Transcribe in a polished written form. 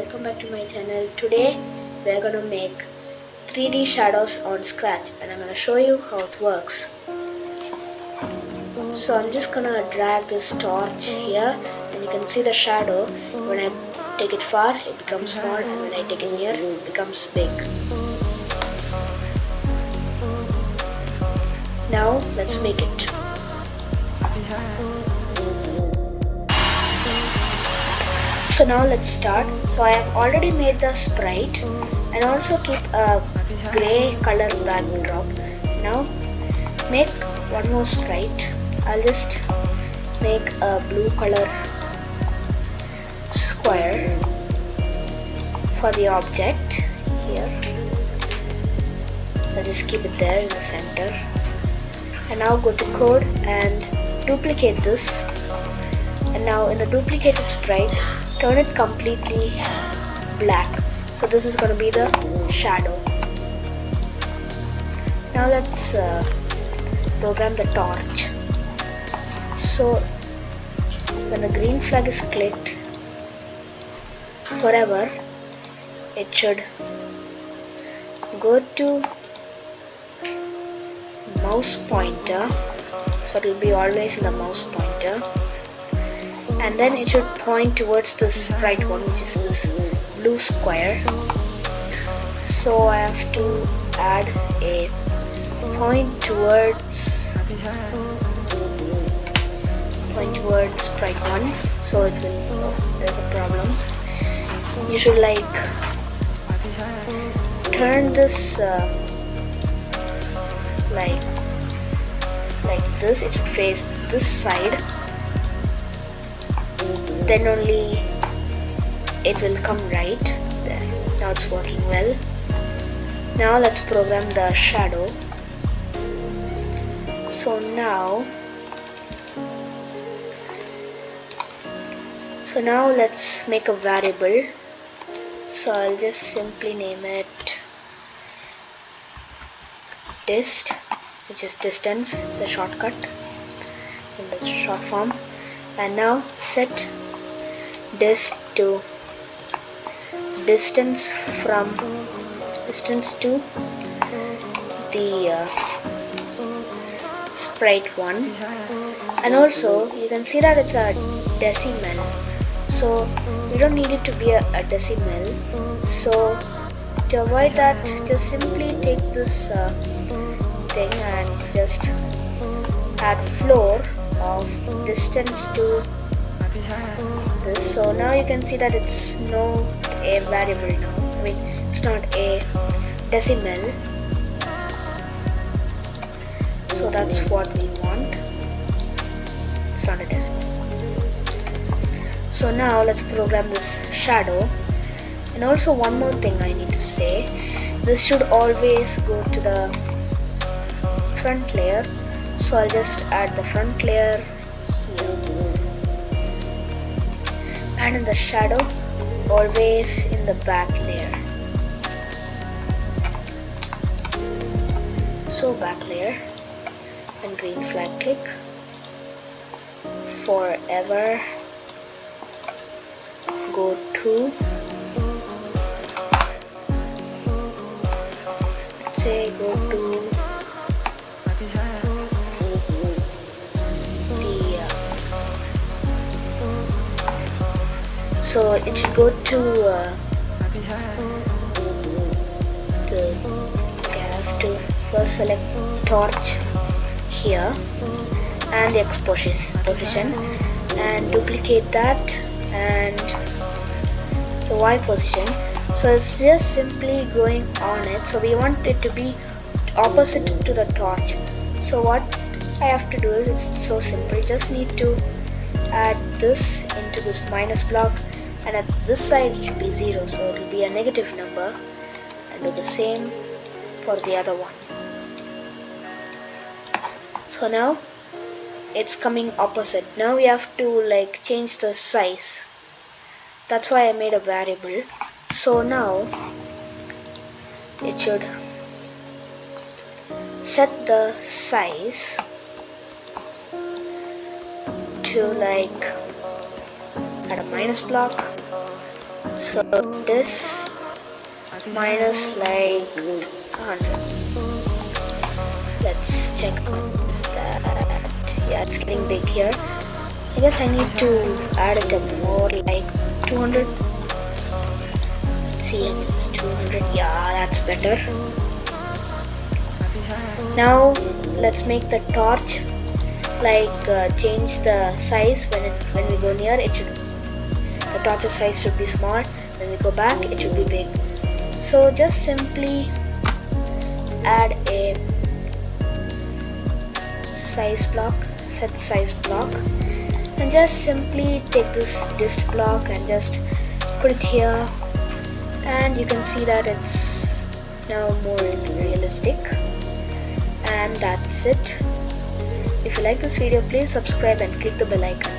welcome back to my channel. Today we are gonna make 3D shadows on Scratch and I'm gonna show you how it works. So I'm just gonna drag this torch here and you can see the shadow. When I take it far it becomes small and when I take it near it becomes big. Now let's make it. So now let's start. So I have already made the sprite and also keep a grey color backdrop. Now make one more sprite. I'll just make a blue color square for the object here. I'll just keep it there in the center. And now go to code and duplicate this. And now in the duplicated sprite, turn it completely black. So this is going to be the shadow. Now let's program the torch. So when the green flag is clicked, forever it should go to mouse pointer. So it will be always in the mouse pointer. And then it should point towards this sprite one, which is this blue square. So I have to add a point towards sprite one. So it will, there's a problem. You should like turn this like this. It should face this side. Then only it will come right there. Now it's working well. Now let's program the shadow. So now let's make a variable. So I'll just simply name it dist, which is distance. It's a shortcut in the short form. And now set dist to distance to the sprite one. And also you can see that it's a decimal, so you don't need it to be a decimal. So to avoid that, just simply take this thing and just add floor of distance to this. So now you can see that it's not a variable now. I mean, it's not a decimal. So that's what we want. It's not a decimal. So now let's program this shadow. And also one more thing I need to say. This should always go to the front layer. So I'll just add the front layer here. And in the shadow, always in the back layer. So back layer and green flag click. Forever go to, let's say go to so it should go to I have to first select torch here and the X position and duplicate that and the Y position. So it's just simply going on it. So we want it to be opposite to the torch. So what I have to do is, it's so simple. You just need to add this into this minus block, and at this side it should be 0, so it will be a negative number, and do the same for the other one. So now it's coming opposite. Now we have to like change the size. That's why I made a variable. So now it should set the size to like add a minus block So this minus like 100. Let's check is that. Yeah, it's getting big here. I guess I need to add it up more, like 200. Let's see, it's 200. Yeah, that's better. Now let's make the torch change the size when we go near. The torch's size should be small. When we go back, it should be big. So just simply add a size block, set size block, and just simply take this dist block and just put it here, and you can see that it's now more realistic. And that's it. If you like this video, please subscribe and click the bell icon.